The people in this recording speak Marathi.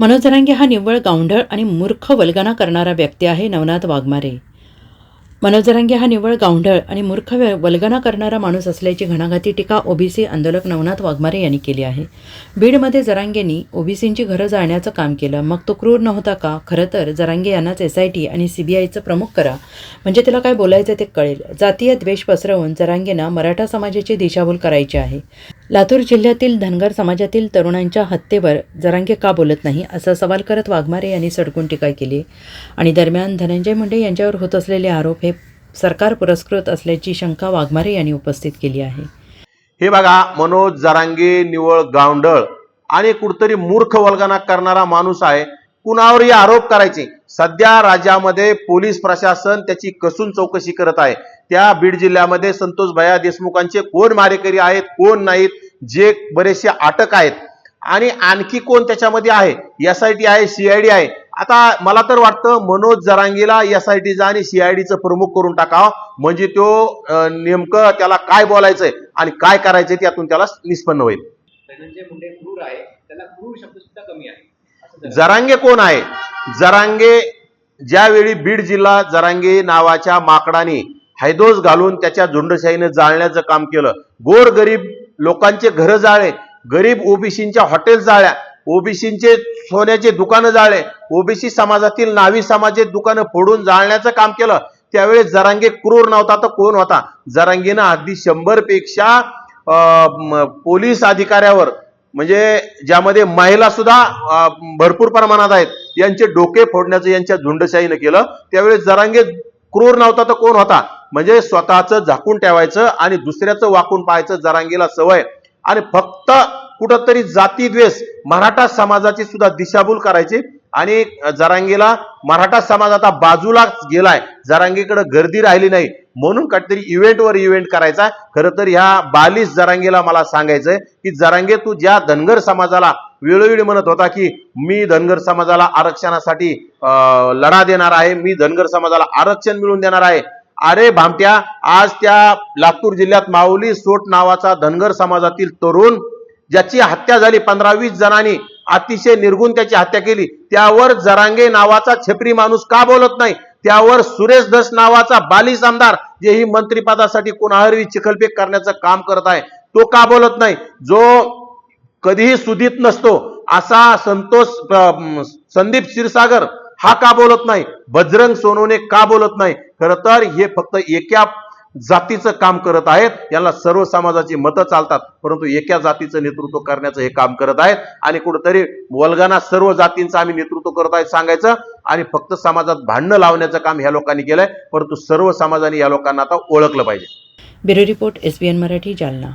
मनोज जरांगे हा निव्वळ गावंढळ आणि मूर्ख वल्गना करणारा व्यक्ती आहे. नवनाथ वाघमारे. मनोज जरांगे हा निव्वळ गावंढळ आणि मूर्ख वल्गना करणारा माणूस असल्याची घणाघाती टीका ओबीसी आंदोलक नवनाथ वाघमारे यांनी केली आहे. बीडमध्ये जरांगेंनी ओबीसींची घरं जाळण्याचं काम केलं. मग तो क्रूर नव्हता का? खरं तर जरांगे यांनाच SIT आणि CBIचं प्रमुख करा, म्हणजे त्याला काय बोलायचं ते कळेल. जातीय द्वेष पसरवून जरांगेंना मराठा समाजाची दिशाभूल करायची आहे. लातूर जिल्ह्यातील धनगर समाजातील तरुणांच्या हत्येवर जरांगे का बोलत नाही, असा सवाल करत वाघमारे यांनी सडकून टीका केली. आणि दरम्यान धनंजय मुंडे यांच्यावर होत असलेले आरोप हे सरकार पुरस्कृत असल्याची शंका वाघमारे यांनी उपस्थित केली आहे. हे बघा, मनोज जरांगे निवळ गावंढळ आणि कुठतरी मूर्ख वल्गना करणारा माणूस आहे. कुणावरही आरोप करायचे. सध्या राज्यामध्ये पोलीस प्रशासन त्याची कसून चौकशी करत आहे. त्या बीड जिल्ह्यामध्ये संतोष भैया देशमुखांचे कोण मारेकरी आहेत, कोण नाहीत, जे बरेचसे अटक आहेत आणि आणखी कोण त्याच्यामध्ये आहे, SIT आहे, CID आहे. आता मला तर वाटतं मनोज जरांगेला SITचा आणि CIDचं प्रमुख करून टाकावं, म्हणजे तो नेमकं त्याला काय बोलायचंय आणि काय करायचंय त्यातून त्याला निष्पन्न होईल. धनंजय मुंडे क्रूर आहे, त्याला क्रूर शब्द सुद्धा कमी आहे. जरांगे कोण आहे? जरांगे ज्यावेळी बीड जिल्हा जरांगे नावाच्या माकडाने हैदोस घालून त्याच्या झुंडशाहीने जाळण्याचं काम केलं. गोर गरीब लोकांचे घरं जाळले, गरीब ओबीसींच्या हॉटेल जाळल्या, ओबीसींचे सोन्याचे दुकानं जाळले, ओबीसी समाजातील नावी समाजाचे दुकानं फोडून जाळण्याचं काम केलं. त्यावेळेस जरांगे क्रूर नव्हता तर कोण होता? जरांगेनं अगदी 100 पेक्षा पोलीस अधिकाऱ्यावर, म्हणजे ज्यामध्ये महिला सुद्धा भरपूर प्रमाणात आहेत, यांचे डोके फोडण्याचं यांच्या झुंडशाहीनं केलं. त्यावेळेस जरांगे क्रूर नव्हता तर कोण होता? म्हणजे स्वतःचं झाकून ठेवायचं आणि दुसऱ्याचं वाकून पाहायचं जरांगेला सवय. आणि फक्त कुठंतरी जाती द्वेष, मराठा समाजाची सुद्धा दिशाभूल करायची. आणि जरांगेला मराठा समाज आता बाजूला गेलाय, जरांगेकडे गर्दी राहिली नाही, म्हणून काहीतरी इव्हेंटवर इव्हेंट करायचा. खरं तर ह्या बालिश जरांगेला मला सांगायचंय की जरांगे, तू ज्या धनगर समाजाला वेळोवेळी म्हणत होता की मी धनगर समाजाला आरक्षणासाठी लढा देणार आहे, मी धनगर समाजाला आरक्षण मिळवून देणार आहे, अरे भामट्या, आज त्या लातूर जिल्ह्यात माऊली सोट नावाचा धनगर समाजातील तरुण, ज्याची हत्या झाली, 15-20 जणांनी अतिशय निर्गुण त्याची हत्या केली, त्यावर जरांगे नावाचा छपरी माणूस का बोलत नाही? त्यावर सुरेश धस नावाचा बालिश आमदार, जे ही मंत्रिपदासाठी कुणावरही चिखलफेक करण्याचं काम करत आहे, तो का बोलत नाही? जो कधीही सुधीत नसतो असा संदीप क्षीरसागर हा का बोलत नाही? बजरंग सोनवणे का बोलत नाही? खरं तर हे फक्त एका जातीचं काम करत आहेत. यांना सर्व समाजाची मतं चालतात, परंतु एका जातीचं नेतृत्व करण्याचं हे काम करत आहेत. आणि कुठेतरी वल्गना सर्व जातींचं आम्ही नेतृत्व करत आहेत सांगायचं आणि फक्त समाजात भांडणं लावण्याचं काम ह्या लोकांनी केलंय, परंतु सर्व समाजाने या लोकांना आता ओळखलं पाहिजे. Bureau report, SBN Marathi, Jalna.